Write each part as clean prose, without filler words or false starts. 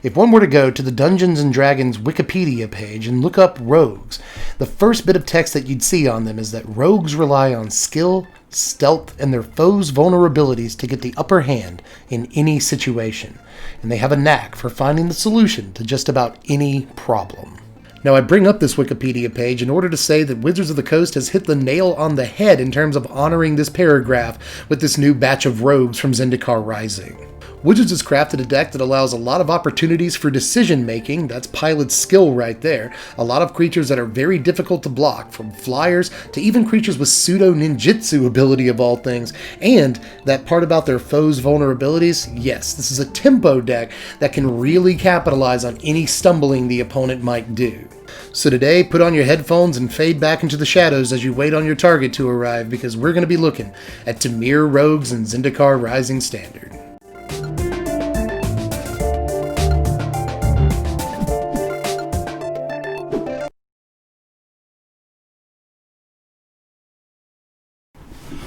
If one were to go to the Dungeons & Dragons Wikipedia page and look up rogues, the first bit of text that you'd see on them is that rogues rely on skill, stealth, and their foes' vulnerabilities to get the upper hand in any situation, and they have a knack for finding the solution to just about any problem. Now, I bring up this Wikipedia page in order to say that Wizards of the Coast has hit the nail on the head in terms of honoring this paragraph with this new batch of rogues from Zendikar Rising. Wizards has crafted a deck that allows a lot of opportunities for decision making. That's pilot skill right there. A lot of creatures that are very difficult to block, from flyers to even creatures with pseudo ninjutsu ability of all things. And that part about their foes' vulnerabilities, yes, this is a tempo deck that can really capitalize on any stumbling the opponent might do. So today, put on your headphones and fade back into the shadows as you wait on your target to arrive, because we're going to be looking at Dimir Rogues and Zendikar Rising Standard.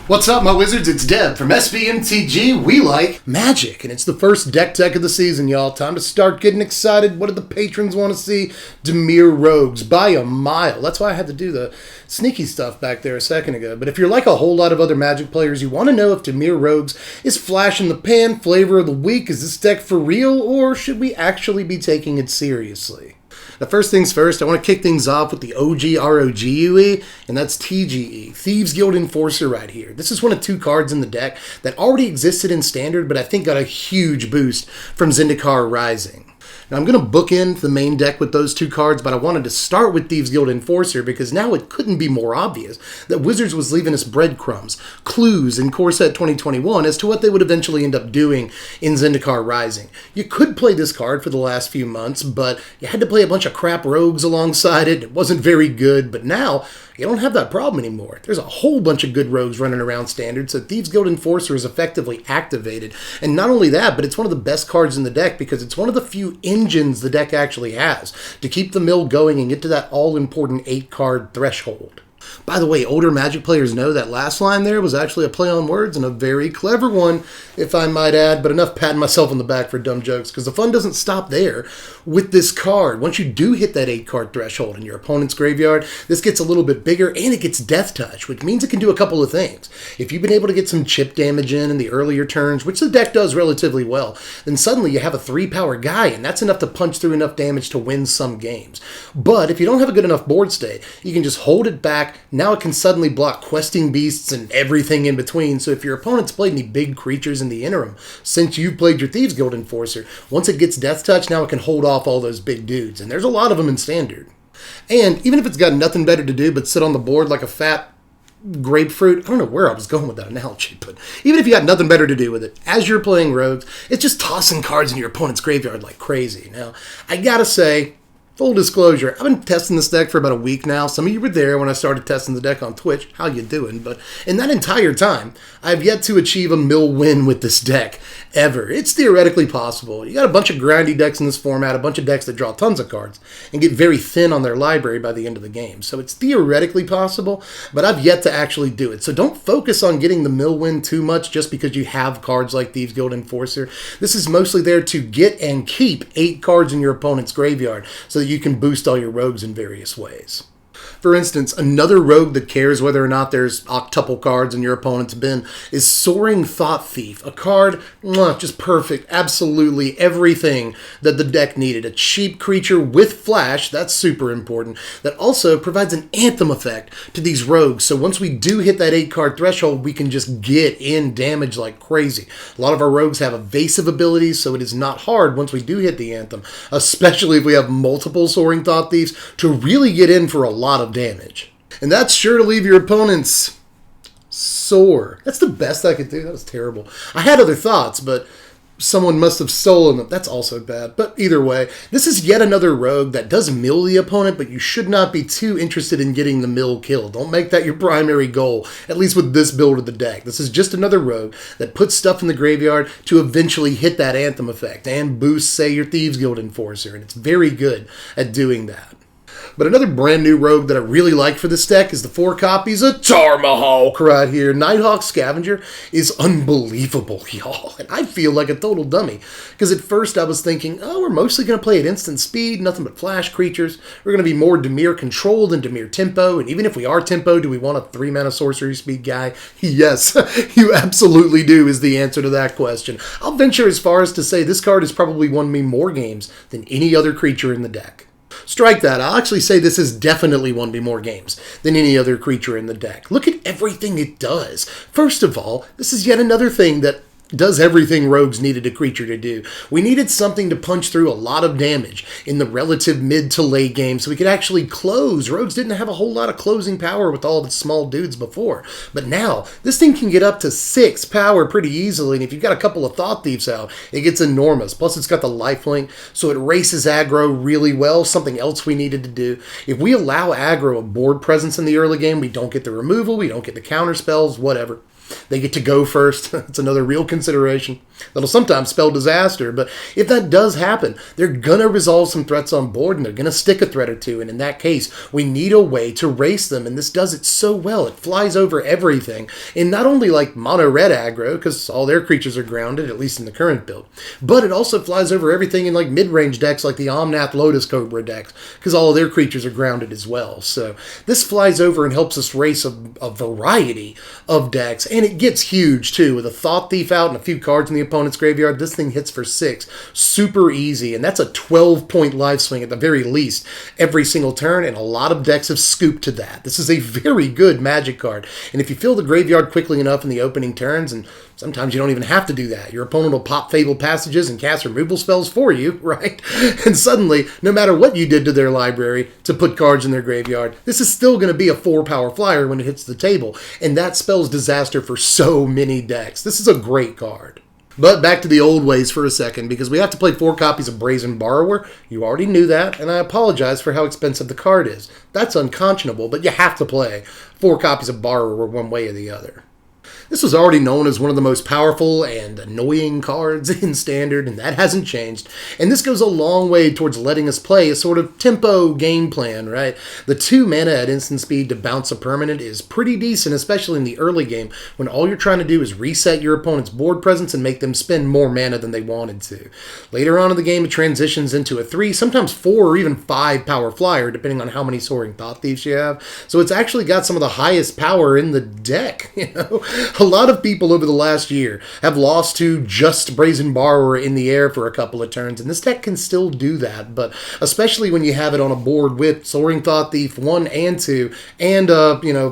What's up, my wizards? It's Deb from Mtg. We like magic, and it's the first deck tech of the season, y'all. Time to start getting excited. What do the patrons want to see? Dimir Rogues by a mile. That's why I had to do the sneaky stuff back there a second ago. But if you're like a whole lot of other Magic players, you want to know if Dimir Rogues is flash in the pan, flavor of the week. Is this deck for real, or should we actually be taking it seriously? Now, first things first, I want to kick things off with the OG ROGUE, and that's TGE, Thieves Guild Enforcer right here. This is one of two cards in the deck that already existed in Standard, but I think got a huge boost from Zendikar Rising. Now, I'm going to bookend the main deck with those two cards, but I wanted to start with Thieves Guild Enforcer because now it couldn't be more obvious that Wizards was leaving us breadcrumbs, clues in Core Set 2021 as to what they would eventually end up doing in Zendikar Rising. You could play this card for the last few months, but you had to play a bunch of crap rogues alongside it. It wasn't very good, but now you don't have that problem anymore. There's a whole bunch of good rogues running around Standard, so Thieves Guild Enforcer is effectively activated. And not only that, but it's one of the best cards in the deck because it's one of the few engines the deck actually has to keep the mill going and get to that all-important 8-card threshold. By the way, older Magic players know that last line there was actually a play on words and a very clever one, if I might add, but enough patting myself on the back for dumb jokes, because the fun doesn't stop there with this card. Once you do hit that 8-card threshold in your opponent's graveyard, this gets a little bit bigger and it gets Death Touch, which means it can do a couple of things. If you've been able to get some chip damage in the earlier turns, which the deck does relatively well, then suddenly you have a 3-power guy, and that's enough to punch through enough damage to win some games. But if you don't have a good enough board state, you can just hold it back. Now it can suddenly block questing beasts and everything in between, so if your opponent's played any big creatures in the interim, since you've played your Thieves Guild Enforcer, once it gets Death Touch, now it can hold off all those big dudes, and there's a lot of them in Standard. And even if it's got nothing better to do but sit on the board like a fat grapefruit, I don't know where I was going with that analogy, but even if you got nothing better to do with it, as you're playing rogues, it's just tossing cards in your opponent's graveyard like crazy. Now, I gotta say, full disclosure, I've been testing this deck for about a week now. Some of you were there when I started testing the deck on Twitch. How you doing? But in that entire time, I've yet to achieve a mill win with this deck, ever. It's theoretically possible. You got a bunch of grindy decks in this format, a bunch of decks that draw tons of cards, and get very thin on their library by the end of the game. So it's theoretically possible, but I've yet to actually do it. So don't focus on getting the mill win too much just because you have cards like Thieves Guild Enforcer. This is mostly there to get and keep 8 cards in your opponent's graveyard, so that you can boost all your rogues in various ways. For instance, another rogue that cares whether or not there's octuple cards in your opponent's bin is Soaring Thought Thief, a card, just perfect, absolutely everything that the deck needed. A cheap creature with flash, that's super important, that also provides an anthem effect to these rogues, so once we do hit that 8-card threshold, we can just get in damage like crazy. A lot of our rogues have evasive abilities, so it is not hard once we do hit the anthem, especially if we have multiple Soaring Thought Thieves, to really get in for a lot of damage. And that's sure to leave your opponents sore. That's the best I could do. That was terrible. I had other thoughts, but someone must have stolen them. That's also bad. But either way, this is yet another rogue that does mill the opponent, but you should not be too interested in getting the mill kill. Don't make that your primary goal, at least with this build of the deck. This is just another rogue that puts stuff in the graveyard to eventually hit that anthem effect and boost, say, your Thieves Guild Enforcer, and it's very good at doing that. But another brand new rogue that I really like for this deck is the 4 copies of Tarmahawk right here. Nighthawk Scavenger is unbelievable, y'all. And I feel like a total dummy. Because at first I was thinking, oh, we're mostly going to play at instant speed, nothing but flash creatures. We're going to be more Dimir control than Dimir tempo. And even if we are tempo, do we want a 3-mana sorcery speed guy? Yes, you absolutely do is the answer to that question. I'll venture as far as to say this card has probably won me more games than any other creature in the deck. Strike that. I'll actually say this has definitely won me more games than any other creature in the deck. Look at everything it does. First of all, this is yet another thing that does everything Rogues needed a creature to do. We needed something to punch through a lot of damage in the relative mid to late game so we could actually close. Rogues didn't have a whole lot of closing power with all of its small dudes before. But now, this thing can get up to 6 power pretty easily, and if you've got a couple of Thought Thieves out, it gets enormous. Plus, it's got the lifelink, so it races aggro really well, something else we needed to do. If we allow aggro a board presence in the early game, we don't get the removal, we don't get the counter spells, whatever. They get to go first. It's another real consideration. That'll sometimes spell disaster, but if that does happen, they're going to resolve some threats on board, and they're going to stick a threat or two, and in that case, we need a way to race them, and this does it so well. It flies over everything, and not only like mono-red aggro, because all their creatures are grounded, at least in the current build, but it also flies over everything in like mid-range decks like the Omnath Lotus Cobra decks, because all of their creatures are grounded as well. So this flies over and helps us race a variety of decks, and it gets huge too. With a Thought Thief out and a few cards in the opponent's graveyard, this thing hits for 6. Super easy, and that's a 12-point life swing at the very least every single turn, and a lot of decks have scooped to that. This is a very good Magic card, and if you fill the graveyard quickly enough in the opening turns, and sometimes you don't even have to do that. Your opponent will pop Fabled Passages and cast removal spells for you, right? And suddenly, no matter what you did to their library to put cards in their graveyard, this is still going to be a 4-power flyer when it hits the table, and that spells disaster for so many decks. This is a great card. But back to the old ways for a second, because we have to play 4 copies of Brazen Borrower. You already knew that, and I apologize for how expensive the card is. That's unconscionable, but you have to play 4 copies of Borrower one way or the other. This was already known as one of the most powerful and annoying cards in Standard, and that hasn't changed. And this goes a long way towards letting us play a sort of tempo game plan, right? The 2 mana at instant speed to bounce a permanent is pretty decent, especially in the early game, when all you're trying to do is reset your opponent's board presence and make them spend more mana than they wanted to. Later on in the game, it transitions into a 3, sometimes 4 or even 5 power flyer, depending on how many Soaring Thought Thieves you have. So it's actually got some of the highest power in the deck, you know? A lot of people over the last year have lost to just Brazen Borrower in the air for a couple of turns, and this deck can still do that, but especially when you have it on a board with Soaring Thought Thief 1 and 2 and,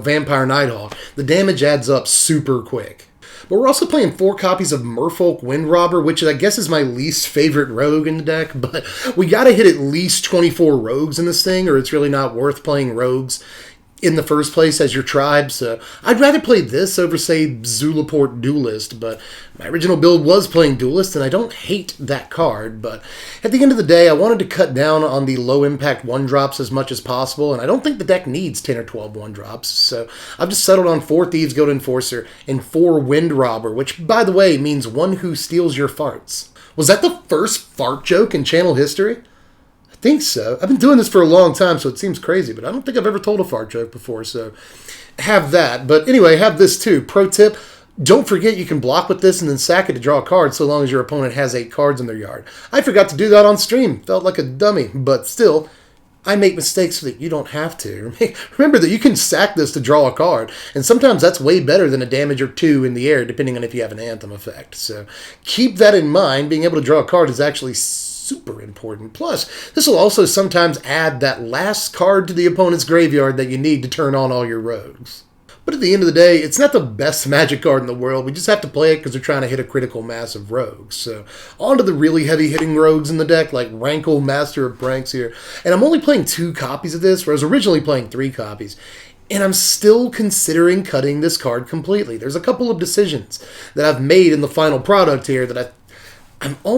Vampire Nighthawk, the damage adds up super quick. But we're also playing 4 copies of Merfolk Windrobber, which I guess is my least favorite rogue in the deck, but we gotta hit at least 24 rogues in this thing, or it's really not worth playing rogues in the first place as your tribe, so I'd rather play this over, say, Zulaport Duelist, but my original build was playing Duelist, and I don't hate that card, but at the end of the day, I wanted to cut down on the low-impact 1-drops as much as possible, and I don't think the deck needs 10 or 12 1-drops, so I've just settled on 4 Thieves Guild Enforcer and 4 Windrobber, which, by the way, means one who steals your farts. Was that the first fart joke in channel history? I think so. I've been doing this for a long time, so it seems crazy, but I don't think I've ever told a fart joke before, so have that. But anyway, have this too. Pro tip, don't forget you can block with this and then sack it to draw a card so long as your opponent has 8 cards in their yard. I forgot to do that on stream. Felt like a dummy, but still, I make mistakes so that you don't have to. Remember that you can sack this to draw a card, and sometimes that's way better than a damage or 2 in the air, depending on if you have an Anthem effect. So keep that in mind. Being able to draw a card is actually super important. Plus, this will also sometimes add that last card to the opponent's graveyard that you need to turn on all your rogues. But at the end of the day, it's not the best Magic card in the world. We just have to play it because they're trying to hit a critical mass of rogues. So, on to the really heavy-hitting rogues in the deck, like Rankle, Master of Pranks here. And I'm only playing 2 copies of this, whereas originally playing 3 copies. And I'm still considering cutting this card completely. There's a couple of decisions that I've made in the final product here that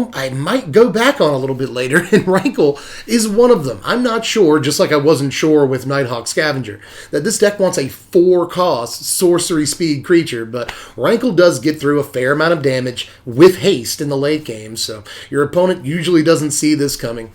I might go back on a little bit later, and Rankle is one of them. I'm not sure, just like I wasn't sure with Nighthawk Scavenger, that this deck wants a 4-cost sorcery speed creature, but Rankle does get through a fair amount of damage with haste in the late game, so your opponent usually doesn't see this coming.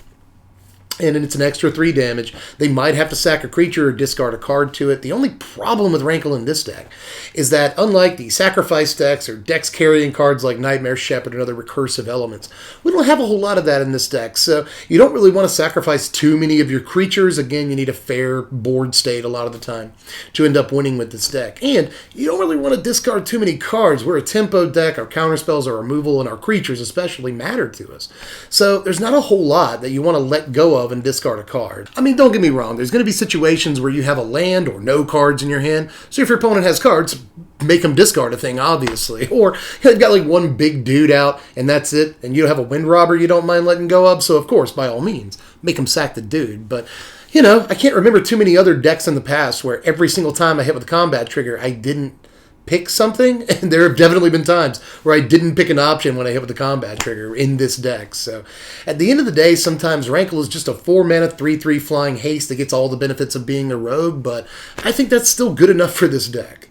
and it's an extra 3 damage. They might have to sack a creature or discard a card to it. The only problem with Rankle in this deck is that, unlike the sacrifice decks or decks carrying cards like Nightmare Shepherd and other recursive elements, we don't have a whole lot of that in this deck. So you don't really want to sacrifice too many of your creatures. Again, you need a fair board state a lot of the time to end up winning with this deck. And you don't really want to discard too many cards. We're a tempo deck. Our counterspells, our removal, and our creatures especially matter to us. So there's not a whole lot that you want to let go of and discard a card. I mean, don't get me wrong, there's going to be situations where you have a land or no cards in your hand, so if your opponent has cards, make them discard a thing, obviously. Or you've got like one big dude out, and that's it, and you have a Wind Robber you don't mind letting go of, so of course, by all means, make them sack the dude. But, you know, I can't remember too many other decks in the past where every single time I hit with a combat trigger, I didn't pick something, and there have definitely been times where I didn't pick an option when I hit with the combat trigger in this deck. So at the end of the day, sometimes Rankle is just a 4-mana 3/3 flying haste that gets all the benefits of being a rogue, but I think that's still good enough for this deck.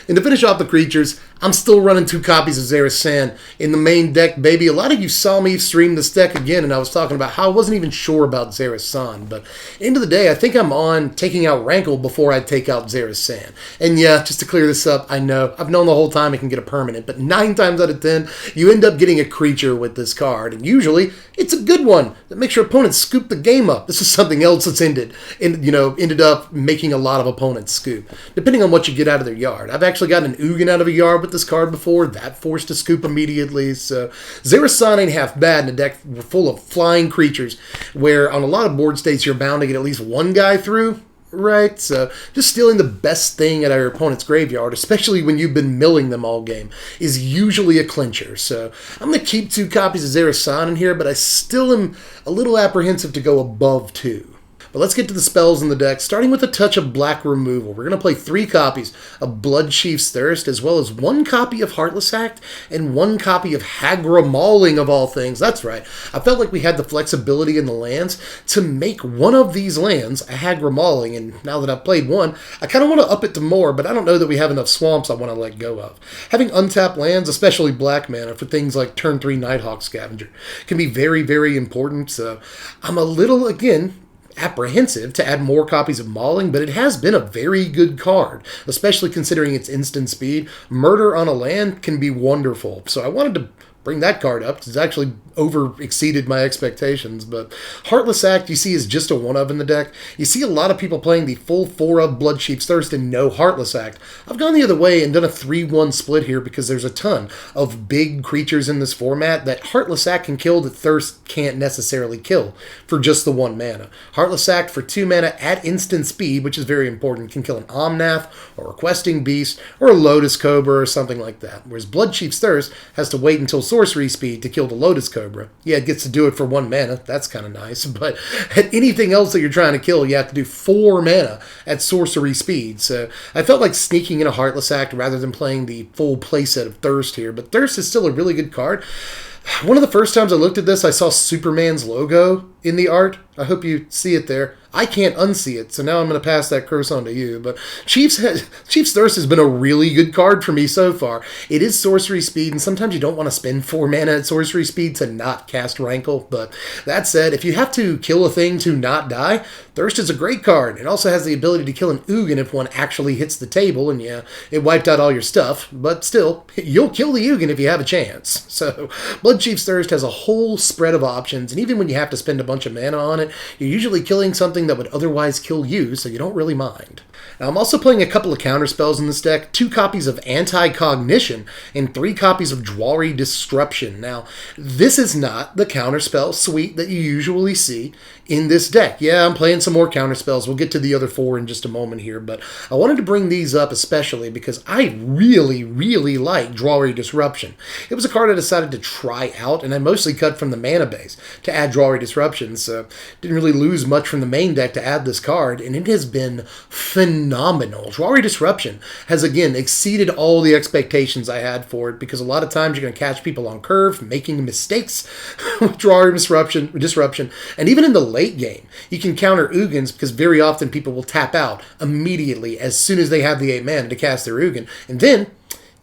And to finish off the creatures, I'm still running 2 copies of Xera's Sand in the main deck, baby. A lot of you saw me stream this deck again, and I was talking about how I wasn't even sure about Xera's Sand. But end of the day, I think I'm on taking out Rankle before I take out Xera's Sand. And yeah, just to clear this up, I know, I've known the whole time it can get a permanent, but 9 times out of 10, you end up getting a creature with this card. And usually, it's a good one that makes your opponent scoop the game up. This is something else that's ended up making a lot of opponents scoop, depending on what you get out of their yard. I've actually gotten an Ugin out of a yard with this card before. That forced to scoop immediately. So Xera's Sand ain't half bad in a deck full of flying creatures where on a lot of board states you're bound to get at least one guy through. Right, so just stealing the best thing at our opponent's graveyard, especially when you've been milling them all game, is usually a clincher. So I'm going to keep 2 copies of Xera's Sand in here, but I still am a little apprehensive to go above 2. But let's get to the spells in the deck, starting with a touch of black removal. We're going to play 3 copies of Bloodchief's Thirst, as well as 1 copy of Heartless Act, and 1 copy of Hagra Mauling, of all things. That's right. I felt like we had the flexibility in the lands to make one of these lands a Hagra Mauling, and now that I've played 1, I kind of want to up it to more, but I don't know that we have enough swamps I want to let go of. Having untapped lands, especially black mana, for things like turn 3 Nighthawk Scavenger, can be very, very important, so I'm a little, again, apprehensive to add more copies of Mauling, but it has been a very good card, especially considering its instant speed. Murder on a land can be wonderful, so I wanted to bring that card up. It's actually exceeded my expectations, but Heartless Act, you see, is just a 1-of in the deck. You see a lot of people playing the full 4-of Bloodchief's Thirst and no Heartless Act. I've gone the other way and done a 3-1 split here because there's a ton of big creatures in this format that Heartless Act can kill that Thirst can't necessarily kill for just the 1 mana. Heartless Act for 2 mana at instant speed, which is very important, can kill an Omnath or a Questing Beast or a Lotus Cobra or something like that, whereas Bloodchief's Thirst has to wait until sorcery speed to kill the Lotus Cobra. Yeah, it gets to do it for 1 mana. That's kind of nice. But at anything else that you're trying to kill, you have to do 4 mana at sorcery speed. So I felt like sneaking in a Heartless Act rather than playing the full playset of Thirst here. But Thirst is still a really good card. One of the first times I looked at this, I saw Superman's logo in the art. I hope you see it there. I can't unsee it, so now I'm going to pass that curse on to you. But Chief's Thirst has been a really good card for me so far. It is sorcery speed, and sometimes you don't want to spend 4 mana at sorcery speed to not cast Rankle. But that said, if you have to kill a thing to not die, Thirst is a great card. It also has the ability to kill an Ugin if one actually hits the table, and yeah, it wiped out all your stuff, but still, you'll kill the Ugin if you have a chance. So Bloodchief's Thirst has a whole spread of options, and even when you have to spend a bunch of mana on it, you're usually killing something that would otherwise kill you, so you don't really mind. Now, I'm also playing a couple of counterspells in this deck, 2 copies of Anti-Cognition and 3 copies of Dwari Disruption. Now, this is not the counterspell suite that you usually see in this deck. Yeah, I'm playing some more counterspells. We'll get to the other 4 in just a moment here, but I wanted to bring these up especially because I really, really like Dwari Disruption. It was a card I decided to try out, and I mostly cut from the mana base to add Dwari Disruption, so didn't really lose much from the main deck to add this card, and it has been phenomenal. Dwari Disruption has, again, exceeded all the expectations I had for it, because a lot of times you're going to catch people on curve, making mistakes with Dwari Disruption, and even in the late game, you can counter Ugins, because very often people will tap out immediately as soon as they have the 8 mana to cast their Ugin, and then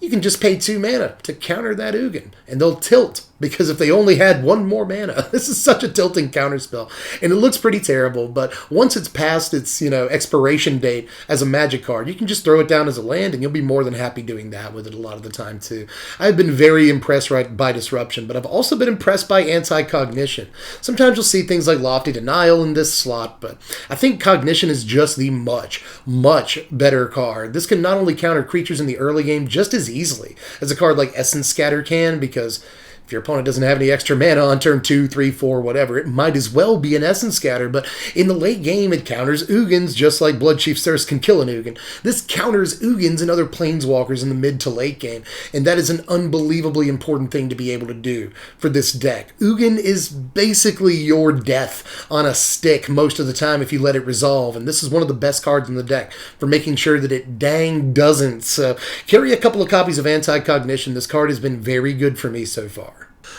you can just pay 2 mana to counter that Ugin, and they'll tilt because if they only had one more mana, this is such a tilting counterspell, and it looks pretty terrible, but once it's past its, expiration date as a Magic card, you can just throw it down as a land, and you'll be more than happy doing that with it a lot of the time, too. I've been very impressed by Disruption, but I've also been impressed by Anti-Cognition. Sometimes you'll see things like Lofty Denial in this slot, but I think Cognition is just the much, much better card. This can not only counter creatures in the early game just as easily as a card like Essence Scatter can, because if your opponent doesn't have any extra mana on turn 2, 3, 4, whatever, it might as well be an Essence Scatter, but in the late game, it counters Ugins just like Bloodchief's Thirst can kill an Ugin. This counters Ugins and other Planeswalkers in the mid to late game, and that is an unbelievably important thing to be able to do for this deck. Ugin is basically your death on a stick most of the time if you let it resolve, and this is one of the best cards in the deck for making sure that it dang doesn't. So carry a couple of copies of Anti-Cognition. This card has been very good for me so far.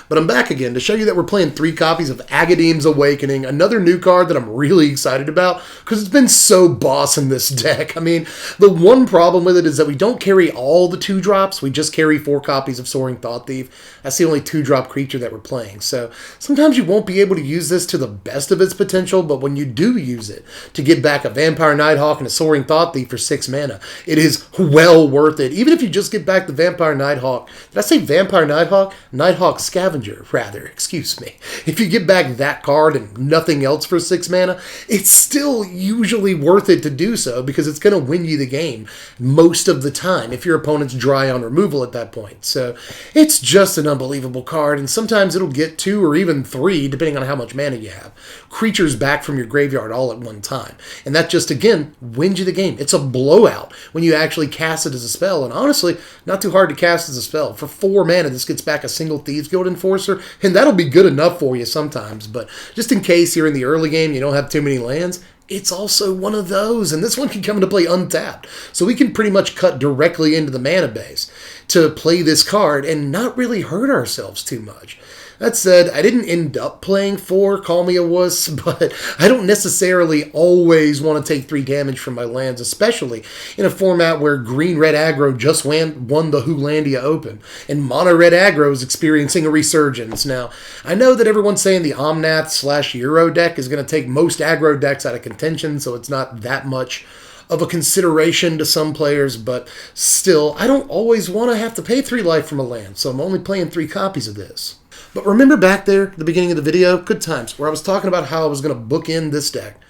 But I'm back again to show you that we're playing 3 copies of Agadeem's Awakening, another new card that I'm really excited about because it's been so boss in this deck. I mean, the one problem with it is that we don't carry all the 2-drops. We just carry 4 copies of Soaring Thought Thief. That's the only 2-drop creature that we're playing. So sometimes you won't be able to use this to the best of its potential, but when you do use it to get back a Vampire Nighthawk and a Soaring Thought Thief for 6 mana, it is well worth it. Even if you just get back the Vampire Nighthawk. Did I say Vampire Nighthawk? Nighthawk Scavenger, rather, excuse me. If you get back that card and nothing else for 6 mana, it's still usually worth it to do so because it's going to win you the game most of the time if your opponent's dry on removal at that point. So it's just an unbelievable card, and sometimes it'll get 2 or even 3, depending on how much mana you have, creatures back from your graveyard all at one time. And that just, again, wins you the game. It's a blowout when you actually cast it as a spell, and honestly, not too hard to cast as a spell. For 4 mana, this gets back a single Thieves Guild Enforcer, and that'll be good enough for you sometimes, but just in case you're in the early game, you don't have too many lands, it's also one of those, and this one can come into play untapped. So we can pretty much cut directly into the mana base to play this card and not really hurt ourselves too much. That said, I didn't end up playing 4, call me a wuss, but I don't necessarily always want to take 3 damage from my lands, especially in a format where green-red aggro just won the Hoolandia Open, and mono-red aggro is experiencing a resurgence. Now, I know that everyone's saying the Omnath/Euro deck is going to take most aggro decks out of contention, so it's not that much of a consideration to some players, but still, I don't always want to have to pay 3 life from a land, so I'm only playing 3 copies of this. But remember back there at the beginning of the video, good times, where I was talking about how I was going to bookend this deck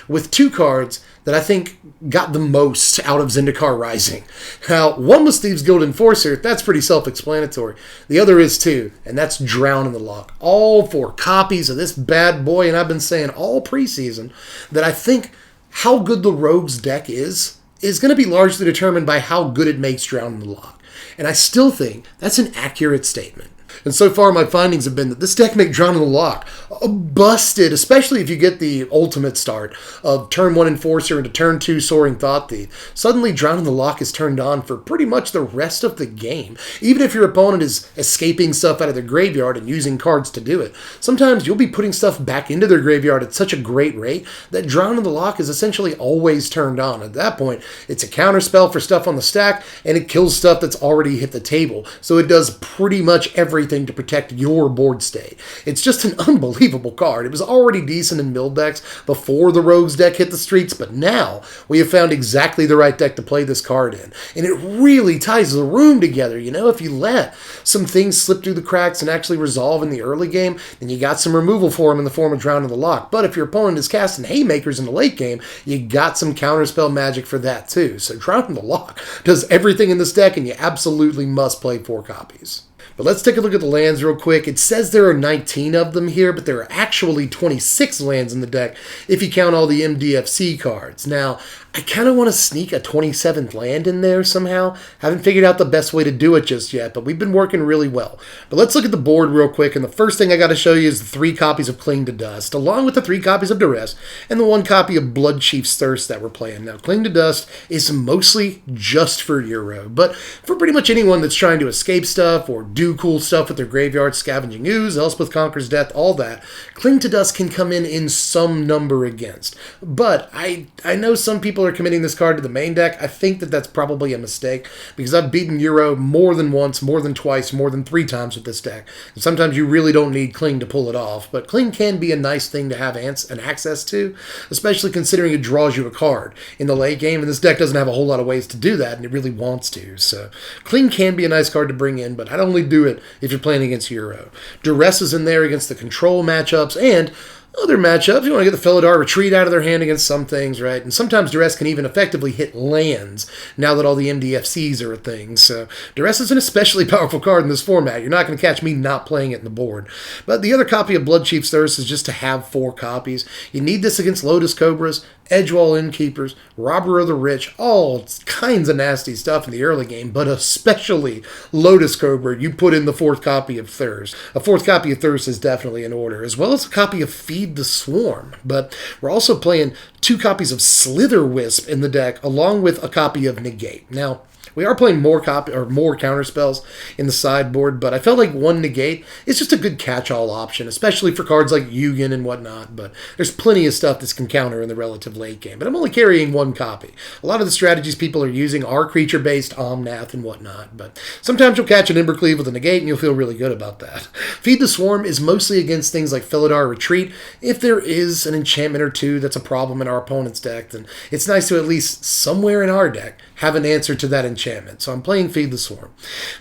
with 2 cards that I think got the most out of Zendikar Rising. Now, one was Thieves Guild Enforcer. That's pretty self-explanatory. The other is too, and that's Drown in the Loch. All 4 copies of this bad boy, and I've been saying all preseason that I think how good the Rogues deck is going to be largely determined by how good it makes Drown in the Loch. And I still think that's an accurate statement. And so far, my findings have been that this deck makes Drown in the Loch busted, especially if you get the ultimate start of turn 1 Enforcer into turn 2 Soaring Thought Thief. Suddenly, Drown in the Loch is turned on for pretty much the rest of the game. Even if your opponent is escaping stuff out of their graveyard and using cards to do it, sometimes you'll be putting stuff back into their graveyard at such a great rate that Drown in the Loch is essentially always turned on. At that point, it's a counterspell for stuff on the stack, and it kills stuff that's already hit the table. So it does pretty much everything to protect your board state. It's just an unbelievable card. It was already decent in mill decks before the Rogues deck hit the streets, but now we have found exactly the right deck to play this card in. And it really ties the room together. You know, if you let some things slip through the cracks and actually resolve in the early game, then you got some removal for them in the form of Drown in the Loch. But if your opponent is casting Haymakers in the late game, you got some counterspell magic for that too. So Drown in the Loch does everything in this deck, and you absolutely must play 4 copies. But let's take a look at the lands real quick. It says there are 19 of them here, but there are actually 26 lands in the deck if you count all the MDFC cards. Now, I kind of want to sneak a 27th land in there somehow. Haven't figured out the best way to do it just yet, but we've been working really well. But let's look at the board real quick, and the first thing I got to show you is the 3 copies of Cling to Dust, along with the 3 copies of Duress, and the 1 copy of Bloodchief's Thirst that we're playing. Now, Cling to Dust is mostly just for Euro, but for pretty much anyone that's trying to escape stuff or do do cool stuff with their graveyard, Scavenging Ooze, Elspeth Conquers Death, all that. Cling to Dust can come in some number against. But I know some people are committing this card to the main deck. I think that that's probably a mistake, because I've beaten Euro more than once, more than twice, more than 3 times with this deck. And sometimes you really don't need Cling to pull it off, but Cling can be a nice thing to have an access to, especially considering it draws you a card in the late game, and this deck doesn't have a whole lot of ways to do that, and it really wants to. So Cling can be a nice card to bring in, but I'd only do it if you're playing against Euro. Duress is in there against the control matchups, and other matchups, you want to get the Felidar Retreat out of their hand against some things, right? And sometimes Duress can even effectively hit lands now that all the MDFCs are a thing. So Duress is an especially powerful card in this format. You're not going to catch me not playing it in the board. But the other copy of Bloodchief's Thirst is just to have 4 copies. You need this against Lotus Cobras, Edgewall Innkeepers, Robber of the Rich, all kinds of nasty stuff in the early game, but especially Lotus Cobra, you put in the 4th copy of Thirst. A 4th copy of Thirst is definitely in order, as well as a copy of Feed the Swarm. But we're also playing 2 copies of Slither Wisp in the deck, along with a copy of Negate. Now, we are playing more counter spells in the sideboard, but I felt like 1 Negate is just a good catch-all option, especially for cards like Yugen and whatnot, but there's plenty of stuff this can counter in the relative late game. But I'm only carrying 1 copy. A lot of the strategies people are using are creature-based, Omnath and whatnot, but sometimes you'll catch an Embercleave with a Negate and you'll feel really good about that. Feed the Swarm is mostly against things like Felidar Retreat. If there is an enchantment or 2 that's a problem in our opponent's deck, then it's nice to at least somewhere in our deck have an answer to that enchantment. So I'm playing Feed the Swarm.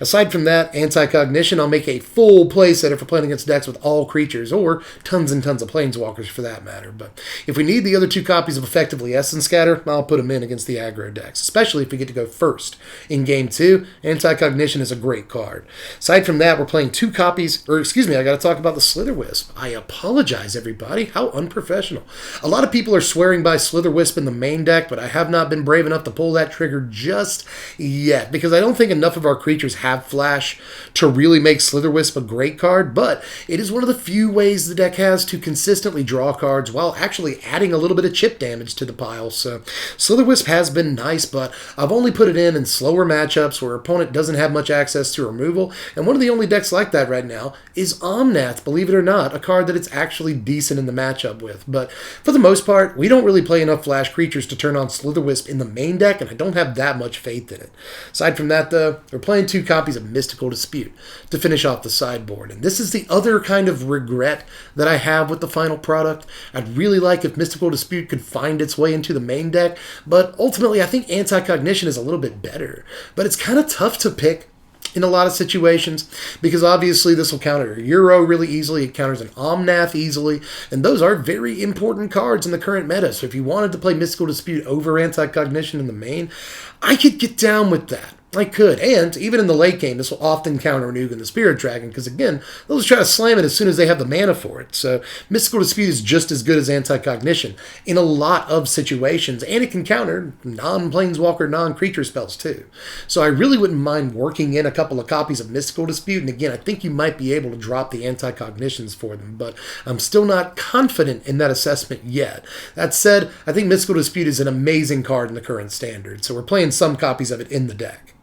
Aside from that, Anti-Cognition, I'll make a full play set if we're playing against decks with all creatures, or tons and tons of Planeswalkers for that matter. But if we need the other 2 copies of Effectively Essence Scatter, I'll put them in against the aggro decks, especially if we get to go first. In Game 2, Anti-Cognition is a great card. Aside from that, we're playing 2 copies, or excuse me, I got to talk about the Slither Wisp. I apologize, everybody. How unprofessional. A lot of people are swearing by Slither Wisp in the main deck, but I have not been brave enough to pull that trigger just yet, because I don't think enough of our creatures have flash to really make Slither Wisp a great card, but it is one of the few ways the deck has to consistently draw cards while actually adding a little bit of chip damage to the pile. So Slither Wisp has been nice, but I've only put it in slower matchups where opponent doesn't have much access to removal, and one of the only decks like that right now is Omnath, believe it or not, a card that it's actually decent in the matchup with. But for the most part, we don't really play enough flash creatures to turn on Slither Wisp in the main deck, and I don't have that much faith in it. Aside from that, though, we're playing 2 copies of Mystical Dispute to finish off the sideboard. And this is the other kind of regret that I have with the final product. I'd really like if Mystical Dispute could find its way into the main deck, but ultimately I think Anti-Cognition is a little bit better. But it's kind of tough to pick in a lot of situations, because obviously this will counter Euro really easily, it counters an Omnath easily, and those are very important cards in the current meta. So if you wanted to play Mystical Dispute over Anti-Cognition in the main, I could get down with that. I could, and even in the late game, this will often counter Ugin the Spirit Dragon, because again, they'll just try to slam it as soon as they have the mana for it. So Mystical Dispute is just as good as Anti-Cognition in a lot of situations, and it can counter non-Planeswalker, non-creature spells too. So I really wouldn't mind working in a couple of copies of Mystical Dispute, and again, I think you might be able to drop the Anti-Cognitions for them, but I'm still not confident in that assessment yet. That said, I think Mystical Dispute is an amazing card in the current standard, so we're playing some copies of it in the deck.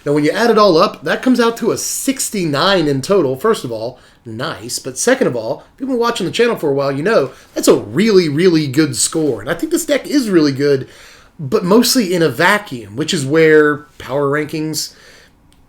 Now, when you add it all up, that comes out to a 69 in total. First of all, nice. But second of all, if you've been watching the channel for a while, you know that's a really, really good score. And I think this deck is really good, but mostly in a vacuum, which is where power rankings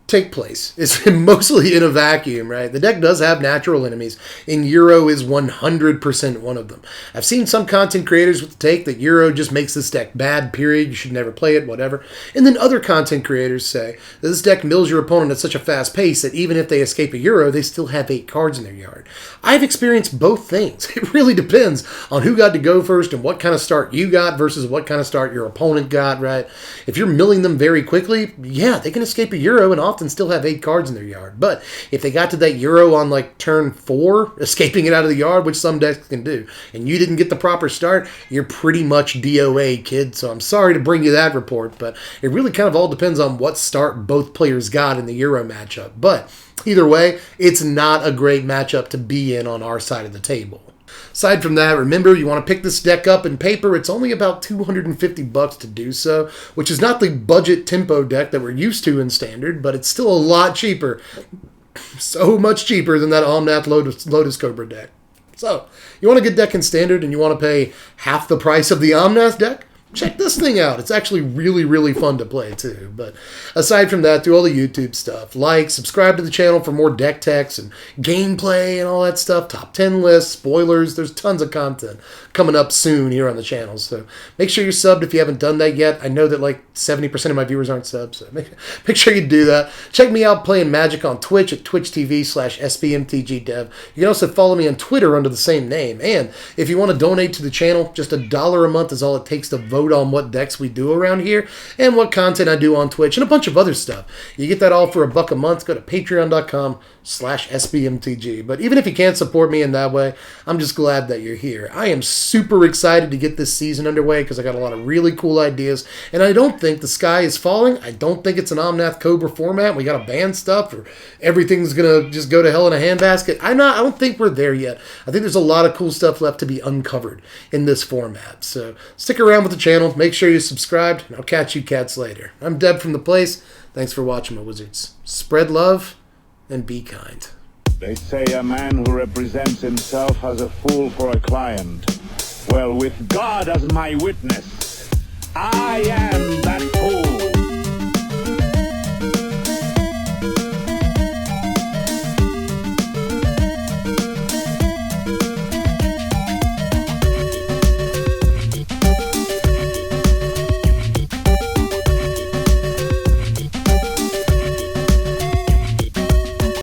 take place. It's mostly in a vacuum, right? The deck does have natural enemies, and Euro is 100% one of them. I've seen some content creators with the take that Euro just makes this deck bad, period. You should never play it, whatever. And then other content creators say that this deck mills your opponent at such a fast pace that even if they escape a Euro, they still have 8 cards in their yard. I've experienced both things. It really depends on who got to go first and what kind of start you got versus what kind of start your opponent got, right? If you're milling them very quickly, yeah, they can escape a Euro and often still have 8 cards in their yard. But if they got to that Euro on like turn 4, escaping it out of the yard, which some decks can do, and you didn't get the proper start, you're pretty much DOA, kid. So I'm sorry to bring you that report, but it really kind of all depends on what start both players got in the Euro matchup. But either way, it's not a great matchup to be in on our side of the table. Aside from that, remember, you want to pick this deck up in paper. It's only about $250 to do so, which is not the budget tempo deck that we're used to in Standard, but it's still a lot cheaper so much cheaper than that Omnath Lotus Cobra deck. So, you want a good deck in Standard and you want to pay half the price of the Omnath deck? Check this thing out. It's actually really, really fun to play, too. But aside from that, do all the YouTube stuff. Like, subscribe to the channel for more deck techs and gameplay and all that stuff. Top 10 lists, spoilers. There's tons of content coming up soon here on the channel. So make sure you're subbed if you haven't done that yet. I know that like 70% of my viewers aren't subbed, so make sure you do that. Check me out playing Magic on Twitch at twitch.tv/SBMTGDev. You can also follow me on Twitter under the same name. And if you want to donate to the channel, just $1 a month is all it takes to vote on what decks we do around here and what content I do on Twitch and a bunch of other stuff. You get that all for $1 a month. Go to patreon.com/SBMTG. But even if you can't support me in that way, I'm just glad that you're here. I am super excited to get this season underway because I got a lot of really cool ideas, and I don't think the sky is falling. I don't think it's an Omnath Cobra format. We got to ban stuff or everything's going to just go to hell in a handbasket. I don't think we're there yet. I think there's a lot of cool stuff left to be uncovered in this format. So stick around with the channel. Make sure you're subscribed, and I'll catch you cats later. I'm Deb from The Place. Thanks for watching, my wizards. Spread love and be kind. They say a man who represents himself as a fool for a client. Well, with God as my witness, I am that fool.